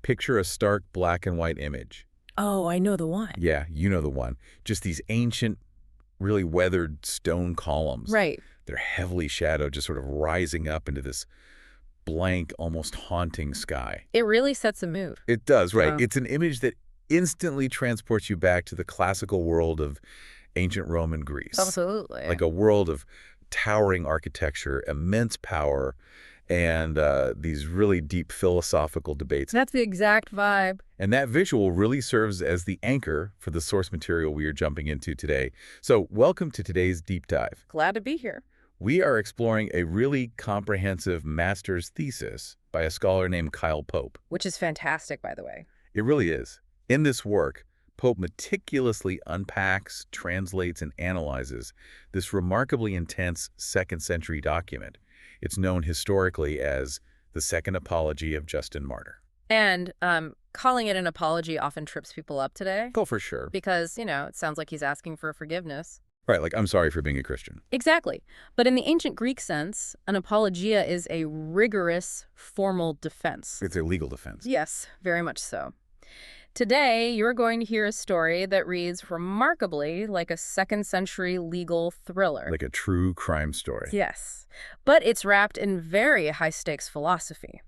Picture a stark black and white image. Oh, I know the one. Yeah, you know the one. Just these ancient, really weathered stone columns. Right. They're heavily shadowed, just sort of rising up into this blank, almost haunting sky. It really sets a mood. It does, right. Oh. It's an image that instantly transports you back to the classical world of ancient Rome and Greece. Absolutely. Like a world of towering architecture, immense power, and these really deep philosophical debates. That's the exact vibe. And that visual really serves as the anchor for the source material we are jumping into today. So welcome to today's deep dive. Glad to be here. We are exploring a really comprehensive master's thesis by a scholar named Kyle Pope. Which is fantastic, by the way. It really is. In this work, Pope meticulously unpacks, translates, and analyzes this remarkably intense second-century document. It's known historically as the Second Apology of Justin Martyr. And calling it an apology often trips people up today. Oh, for sure. Because, it sounds like he's asking for forgiveness. Right, like, I'm sorry for being a Christian. Exactly. But in the ancient Greek sense, an apologia is a rigorous, formal defense. It's a legal defense. Yes, very much so. Today, you're going to hear a story that reads remarkably like a second-century legal thriller. Like a true crime story. Yes, but it's wrapped in very high-stakes philosophy.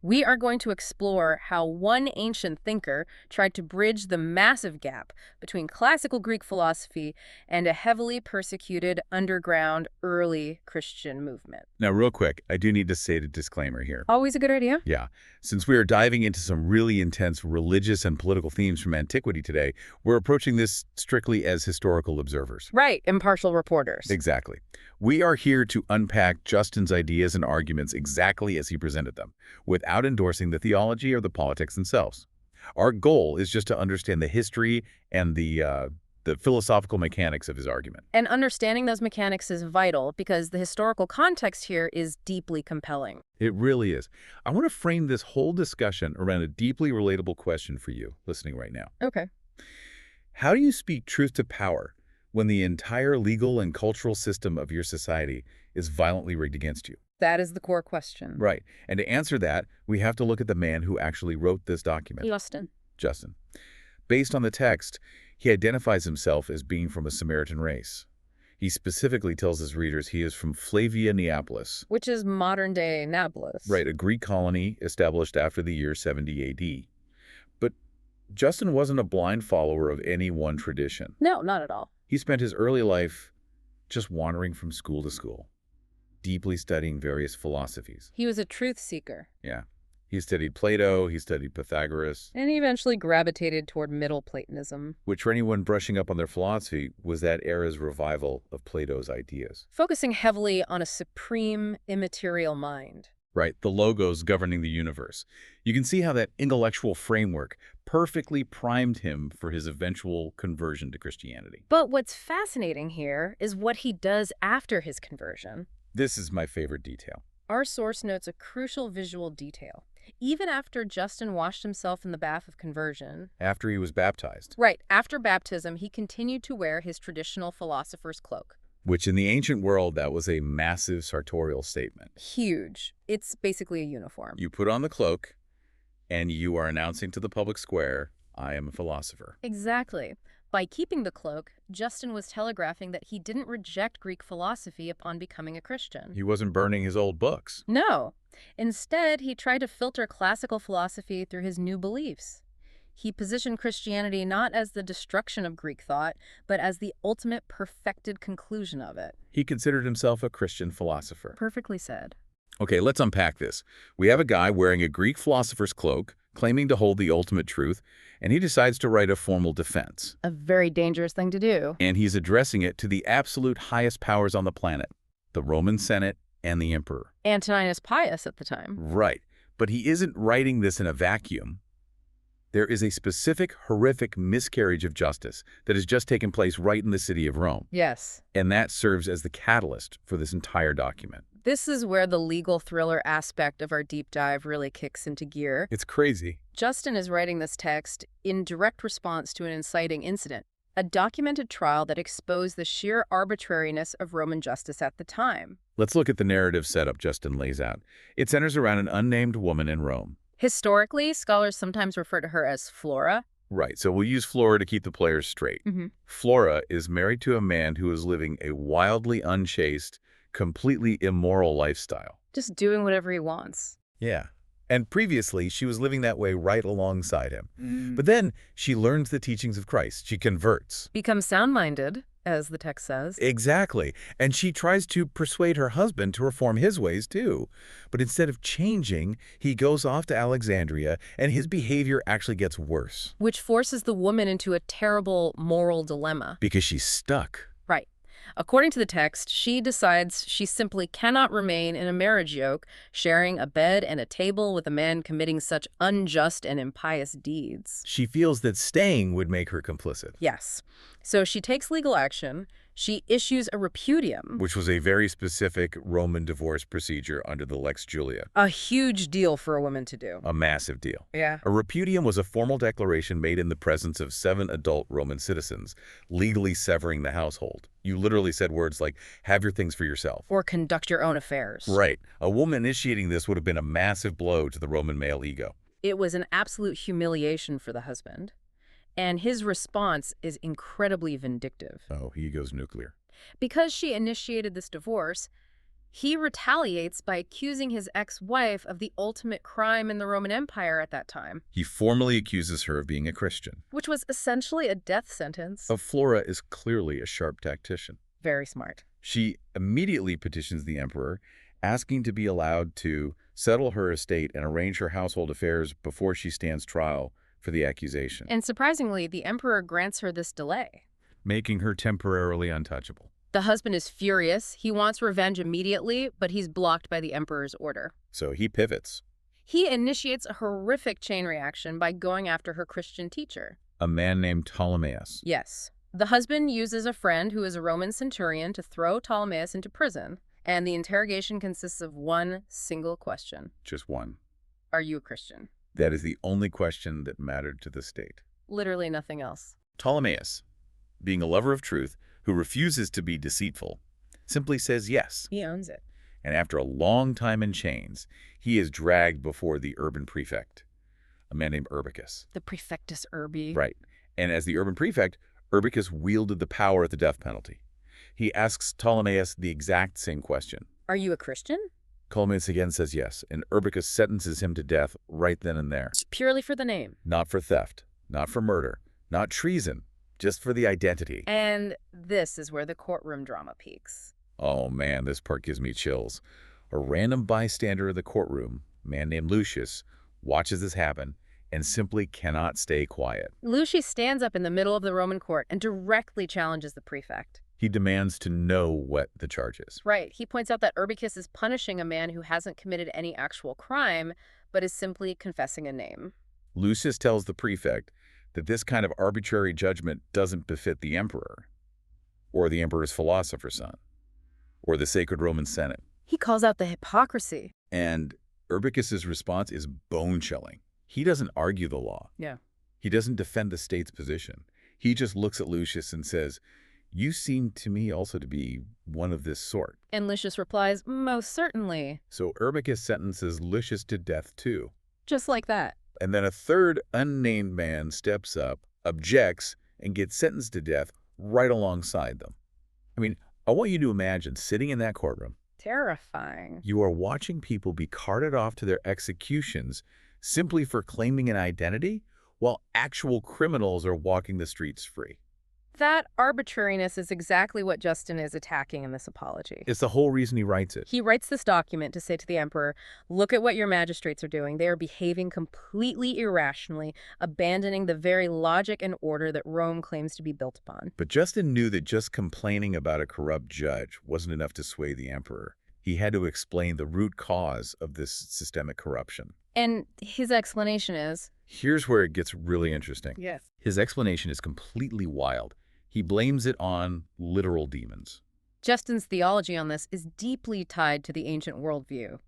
We are going to explore how one ancient thinker tried to bridge the massive gap between classical Greek philosophy and a heavily persecuted underground early Christian movement. Now, real quick, I do need to say the disclaimer here. Always a good idea. Yeah. Since we are diving into some really intense religious and political themes from antiquity today, we're approaching this strictly as historical observers. Right, impartial reporters. Exactly. We are here to unpack Justin's ideas and arguments exactly as he presented them, without endorsing the theology or the politics themselves. Our goal is just to understand the history and the philosophical mechanics of his argument. And understanding those mechanics is vital because the historical context here is deeply compelling. It really is. I want to frame this whole discussion around a deeply relatable question for you listening right now. Okay. How do you speak truth to power when the entire legal and cultural system of your society is violently rigged against you? That is the core question. Right. And to answer that, we have to look at the man who actually wrote this document. Justin. Based on the text, he identifies himself as being from a Samaritan race. He specifically tells his readers he is from Flavia Neapolis. Which is modern-day Nablus. Right, a Greek colony established after the year 70 AD. But Justin wasn't a blind follower of any one tradition. No, not at all. He spent his early life just wandering from school to school, deeply studying various philosophies. He was a truth seeker. Yeah. He studied Plato, he studied Pythagoras. And he eventually gravitated toward Middle Platonism. Which, for anyone brushing up on their philosophy, was that era's revival of Plato's ideas. Focusing heavily on a supreme, immaterial mind. Right, the logos governing the universe. You can see how that intellectual framework perfectly primed him for his eventual conversion to Christianity. But what's fascinating here is what he does after his conversion. This is my favorite detail. Our source notes a crucial visual detail. Even after Justin washed himself in the bath of conversion... After he was baptized. Right, after baptism, he continued to wear his traditional philosopher's cloak. Which in the ancient world, that was a massive sartorial statement. Huge. It's basically a uniform. You put on the cloak, and you are announcing to the public square, I am a philosopher. Exactly. By keeping the cloak, Justin was telegraphing that he didn't reject Greek philosophy upon becoming a Christian. He wasn't burning his old books. No. Instead, he tried to filter classical philosophy through his new beliefs. He positioned Christianity not as the destruction of Greek thought, but as the ultimate perfected conclusion of it. He considered himself a Christian philosopher. Perfectly said. Okay, let's unpack this. We have a guy wearing a Greek philosopher's cloak, claiming to hold the ultimate truth, and he decides to write a formal defense. A very dangerous thing to do. And he's addressing it to the absolute highest powers on the planet, the Roman Senate and the Emperor. Antoninus Pius at the time. Right. But he isn't writing this in a vacuum. There is a specific, horrific miscarriage of justice that has just taken place right in the city of Rome. Yes. And that serves as the catalyst for this entire document. This is where the legal thriller aspect of our deep dive really kicks into gear. It's crazy. Justin is writing this text in direct response to an inciting incident, a documented trial that exposed the sheer arbitrariness of Roman justice at the time. Let's look at the narrative setup Justin lays out. It centers around an unnamed woman in Rome. Historically, scholars sometimes refer to her as Flora. Right, so we'll use Flora to keep the players straight. Hmm. Flora is married to a man who is living a wildly unchaste, completely immoral lifestyle. Just doing whatever he wants. Yeah. And previously, she was living that way right alongside him. But then she learns the teachings of Christ. She converts. Become sound-minded, as the text says. Exactly. And she tries to persuade her husband to reform his ways, too. But instead of changing, he goes off to Alexandria, and his behavior actually gets worse. Which forces the woman into a terrible moral dilemma. Because she's stuck. Right. According to the text, she decides she simply cannot remain in a marriage yoke, sharing a bed and a table with a man committing such unjust and impious deeds. She feels that staying would make her complicit. Yes. So she takes legal action. She issues a repudium. Which was a very specific Roman divorce procedure under the Lex Julia. A huge deal for a woman to do. A massive deal. Yeah. A repudium was a formal declaration made in the presence of 7 adult Roman citizens, legally severing the household. You literally said words like, have your things for yourself. Or conduct your own affairs. Right. A woman initiating this would have been a massive blow to the Roman male ego. It was an absolute humiliation for the husband. And his response is incredibly vindictive. Oh, he goes nuclear. Because she initiated this divorce, he retaliates by accusing his ex-wife of the ultimate crime in the Roman Empire at that time, He formally accuses her of being a Christian. which was essentially a death sentence. Flora is clearly a sharp tactician. Very smart. She immediately petitions the emperor, asking to be allowed to settle her estate and arrange her household affairs before she stands trial for the accusation, And surprisingly, the emperor grants her this delay. making her temporarily untouchable. The husband is furious. He wants revenge immediately, but he's blocked by the emperor's order. So he pivots. He initiates a horrific chain reaction by going after her Christian teacher. A man named Ptolemaeus. Yes. The husband uses a friend who is a Roman centurion to throw Ptolemaeus into prison, and the interrogation consists of one single question. Just one. Are you a Christian? That is the only question that mattered to the state. Literally nothing else. Ptolemaeus, being a lover of truth who refuses to be deceitful, simply says yes. He owns it. And after a long time in chains, he is dragged before the urban prefect, a man named Urbicus. The Prefectus Urbi. Right. And as the urban prefect, Urbicus wielded the power of the death penalty. He asks Ptolemaeus the exact same question. Are you a Christian? Ptolemaeus again says yes, and Urbicus sentences him to death right then and there. Purely for the name. Not for theft, not for murder, not treason, just for the identity. And this is where the courtroom drama peaks. Oh man, this part gives me chills. A random bystander in the courtroom, a man named Lucius, watches this happen and simply cannot stay quiet. Lucius stands up in the middle of the Roman court and directly challenges the prefect. He demands to know what the charge is. Right. He points out that Urbicus is punishing a man who hasn't committed any actual crime, but is simply confessing a name. Lucius tells the prefect that this kind of arbitrary judgment doesn't befit the emperor, or the emperor's philosopher son, or the sacred Roman Senate. He calls out the hypocrisy. And Urbicus's response is bone-chilling. He doesn't argue the law. Yeah. He doesn't defend the state's position. He just looks at Lucius and says, "You seem to me also to be one of this sort." And Lucius replies, most certainly. So Urbicus sentences Lucius to death too. Just like that. And then a third unnamed man steps up, objects, and gets sentenced to death right alongside them. I mean, I want you to imagine sitting in that courtroom. Terrifying. You are watching people be carted off to their executions simply for claiming an identity, while actual criminals are walking the streets free. That arbitrariness is exactly what Justin is attacking in this apology. It's the whole reason he writes it. He writes this document to say to the emperor, look at what your magistrates are doing. They are behaving completely irrationally, abandoning the very logic and order that Rome claims to be built upon. But Justin knew that just complaining about a corrupt judge wasn't enough to sway the emperor. He had to explain the root cause of this systemic corruption. And his explanation is... Here's where it gets really interesting. Yes. His explanation is completely wild. He blames it on literal demons. Justin's theology on this is deeply tied to the ancient worldview.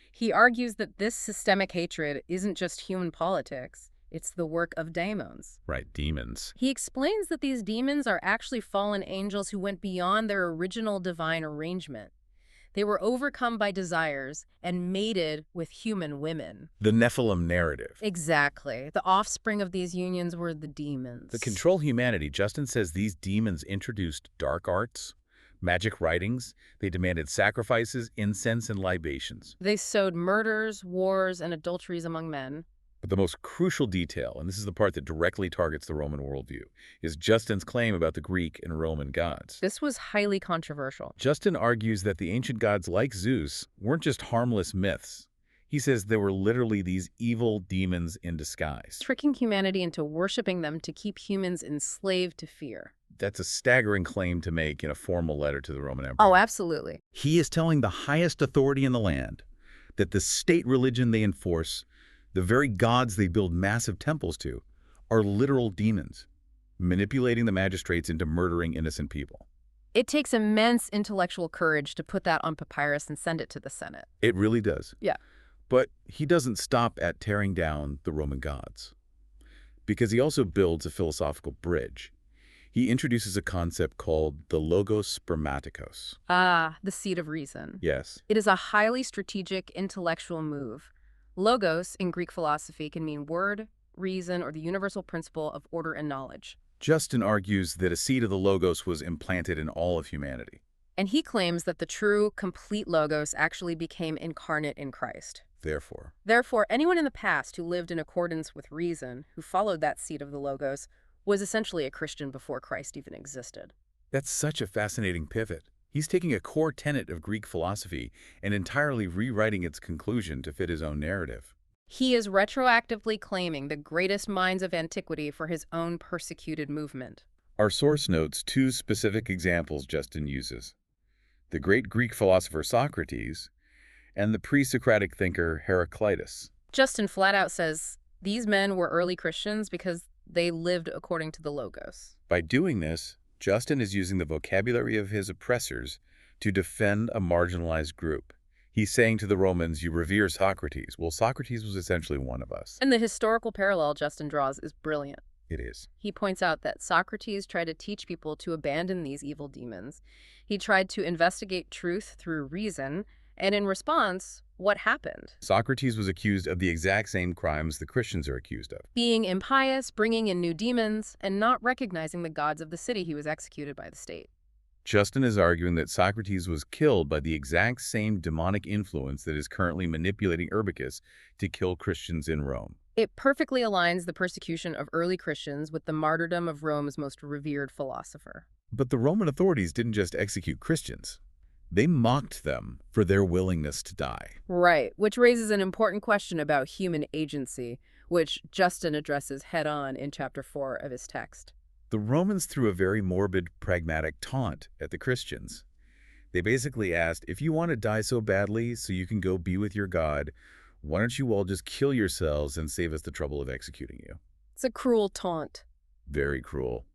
He argues that this systemic hatred isn't just human politics, it's the work of daemons. Right, demons. He explains that these demons are actually fallen angels who went beyond their original divine arrangement. They were overcome by desires and mated with human women. The Nephilim narrative. Exactly. The offspring of these unions were the To demons. control humanity, Justin says these demons introduced dark arts, magic writings. They demanded sacrifices, incense, and libations. They sowed murders, wars, and adulteries among men. But the most crucial detail, and this is the part that directly targets the Roman worldview, is Justin's claim about the Greek and Roman gods. This was highly controversial. Justin argues that the ancient gods like Zeus weren't just harmless myths. He says they were literally these evil demons in disguise. Tricking humanity into worshiping them to keep humans enslaved to fear. That's a staggering claim to make in a formal letter to the Roman Emperor. Oh, absolutely. He is telling the highest authority in the land that the state religion they enforce, the very gods they build massive temples to, are literal demons, manipulating the magistrates into murdering innocent people. It takes immense intellectual courage to put that on papyrus and send it to the Senate. It really does. Yeah. But he doesn't stop at tearing down the Roman gods, because he also builds a philosophical bridge. He introduces a concept called the logos spermaticos. Ah, the seat of reason. Yes. It is a highly strategic intellectual move. Logos in Greek philosophy can mean word, reason, or the universal principle of order and knowledge. Justin argues that a seed of the logos was implanted in all of humanity. And he claims that the true, complete Logos actually became incarnate in Christ. Therefore, Anyone in the past who lived in accordance with reason, who followed that seed of the Logos, was essentially a Christian before Christ even existed. that's such a fascinating pivot. He's taking a core tenet of Greek philosophy and entirely rewriting its conclusion to fit his own narrative. He is retroactively claiming the greatest minds of antiquity for his own persecuted movement. Our source notes two specific examples Justin uses: the great Greek philosopher Socrates and the pre-Socratic thinker Heraclitus. Justin flat out says these men were early Christians because they lived according to the Logos. By doing this, Justin is using the vocabulary of his oppressors to defend a marginalized group. He's saying to the Romans, you revere Socrates. Well, Socrates was essentially one of us. And the historical parallel Justin draws is brilliant. It is. He points out that Socrates tried to teach people to abandon these evil demons. He tried to investigate truth through reason, and in response, what happened? Socrates was accused of the exact same crimes the Christians are accused of. Being impious, bringing in new demons, and not recognizing the gods of the city he was executed by the state. Justin is arguing that Socrates was killed by the exact same demonic influence that is currently manipulating Irbicus to kill Christians in Rome. It perfectly aligns the persecution of early Christians with the martyrdom of Rome's most revered philosopher. But the Roman authorities didn't just execute Christians. They mocked them for their willingness to die. Right, which raises an important question about human agency, which Justin addresses head-on in chapter 4 of his text. The Romans threw a very morbid, pragmatic taunt at the Christians. They basically asked, if you want to die so badly so you can go be with your God, why don't you all just kill yourselves and save us the trouble of executing you? It's a cruel taunt. Very cruel.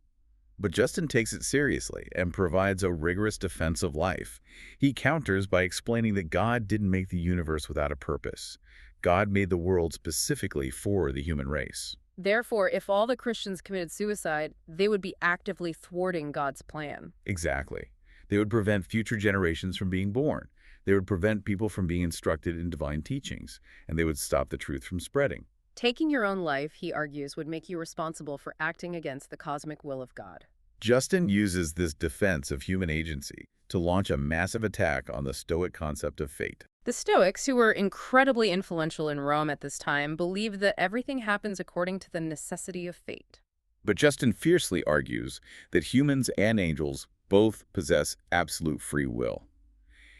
But Justin takes it seriously and provides a rigorous defense of life. He counters by explaining that God didn't make the universe without a purpose. God made the world specifically for the human race. Therefore, if all the Christians committed suicide, they would be actively thwarting God's plan. Exactly. They would prevent future generations from being born. They would prevent people from being instructed in divine teachings, and they would stop the truth from spreading. Taking your own life, he argues, would make you responsible for acting against the cosmic will of God. Justin uses this defense of human agency to launch a massive attack on the Stoic concept of fate. The Stoics, who were incredibly influential in Rome at this time, believed that everything happens according to the necessity of fate. But Justin fiercely argues that humans and angels both possess absolute free will.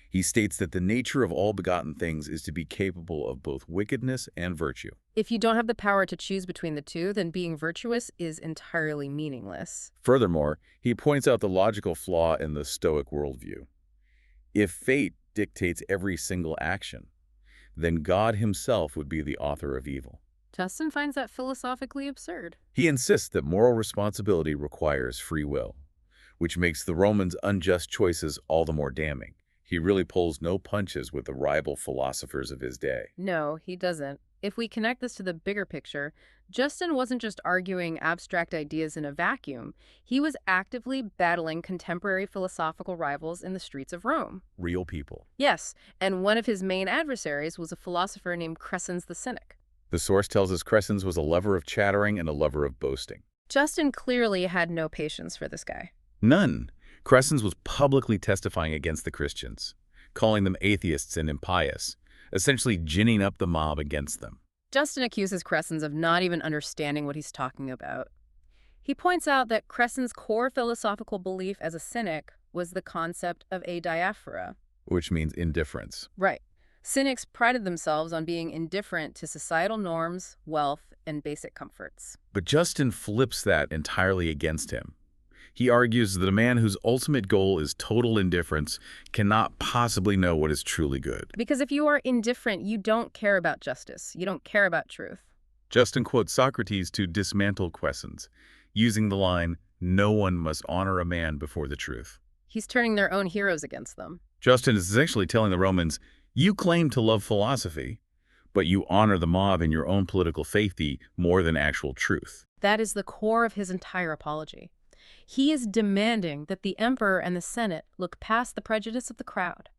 He states that the nature of all begotten things is to be capable of both wickedness and virtue. If you don't have the power to choose between the two, then being virtuous is entirely meaningless. Furthermore, he points out the logical flaw in the Stoic worldview. If fate dictates every single action, then God himself would be the author of evil. Justin finds that philosophically absurd. He insists that moral responsibility requires free will, which makes the Romans' unjust choices all the more damning. He really pulls no punches with the rival philosophers of his day. No, he doesn't. if we connect this to the bigger picture, Justin wasn't just arguing abstract ideas in a vacuum. He was actively battling contemporary philosophical rivals in the streets of Rome. Real people. Yes, and one of his main adversaries was a philosopher named Crescens the Cynic. The source tells us Crescens was a lover of chattering and a lover of boasting. Justin clearly had no patience for this guy. None. Crescens was publicly testifying against the Christians, calling them atheists and impious, essentially ginning up the mob against them. Justin accuses Crescens of not even understanding what he's talking about. He points out that Crescens' core philosophical belief as a cynic was the concept of adiaphora. Which means indifference. Right. Cynics prided themselves on being indifferent to societal norms, wealth, and basic comforts. But Justin flips that entirely against him. He argues that a man whose ultimate goal is total indifference cannot possibly know what is truly good. Because if you are indifferent, you don't care about justice. You don't care about truth. Justin quotes Socrates to dismantle Crescens, using the line, "No one must honor a man before the truth." He's turning their own heroes against them. Justin is essentially telling the Romans, you claim to love philosophy, but you honor the mob and your own political faith more than actual truth. That is the core of his entire apology. He is demanding that the emperor and the Senate look past the prejudice of the crowd,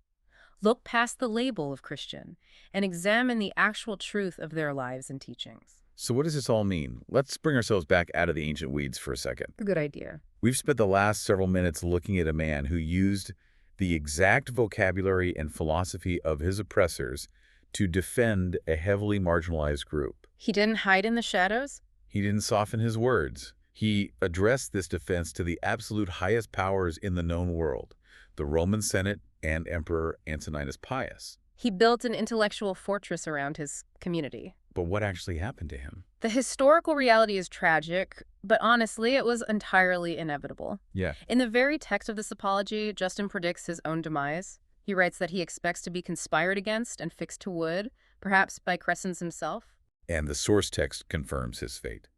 look past the label of Christian, and examine the actual truth of their lives and teachings. So what does this all mean? Let's bring ourselves back out of the ancient weeds for a second. A good idea. We've spent the last several minutes looking at a man who used the exact vocabulary and philosophy of his oppressors to defend a heavily marginalized group. He didn't hide in the shadows? He didn't soften his words. He addressed this defense to the absolute highest powers in the known world, the Roman Senate and Emperor Antoninus Pius. He built an intellectual fortress around his community. But what actually happened to him? The historical reality is tragic, but honestly, it was entirely inevitable. Yeah. In the very text of this apology, Justin predicts his own demise. He writes that he expects to be conspired against and fixed to wood, perhaps by Crescens himself. And the source text confirms his fate.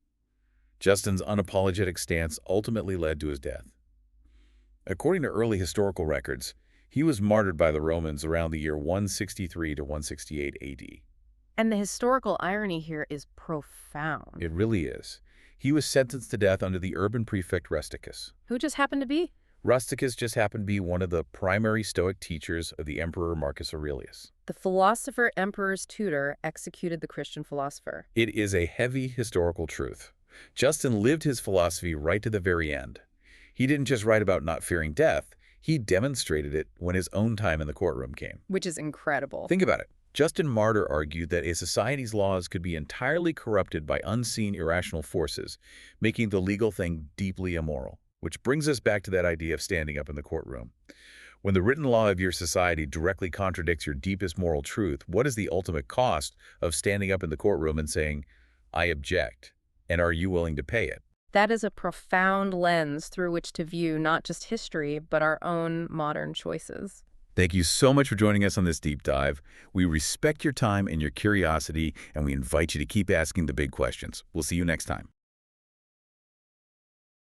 Justin's unapologetic stance ultimately led to his death. According to early historical records, he was martyred by the Romans around the year 163 to 168 AD. And the historical irony here is profound. It really is. He was sentenced to death under the urban prefect Rusticus. Who just happened to be? Rusticus just happened to be one of the primary Stoic teachers of the Emperor Marcus Aurelius. The philosopher emperor's tutor executed the Christian philosopher. It is a heavy historical truth. Justin lived his philosophy right to the very end. He didn't just write about not fearing death, he demonstrated it when his own time in the courtroom came. Which is incredible. Think about it. Justin Martyr argued that a society's laws could be entirely corrupted by unseen irrational forces, making the legal thing deeply immoral. Which brings us back to that idea of standing up in the courtroom. When the written law of your society directly contradicts your deepest moral truth, what is the ultimate cost of standing up in the courtroom and saying, I object, and are you willing to pay it? That is a profound lens through which to view not just history, but our own modern choices. Thank you so much for joining us on this deep dive. We respect your time and your curiosity, and we invite you to keep asking the big questions. We'll see you next time.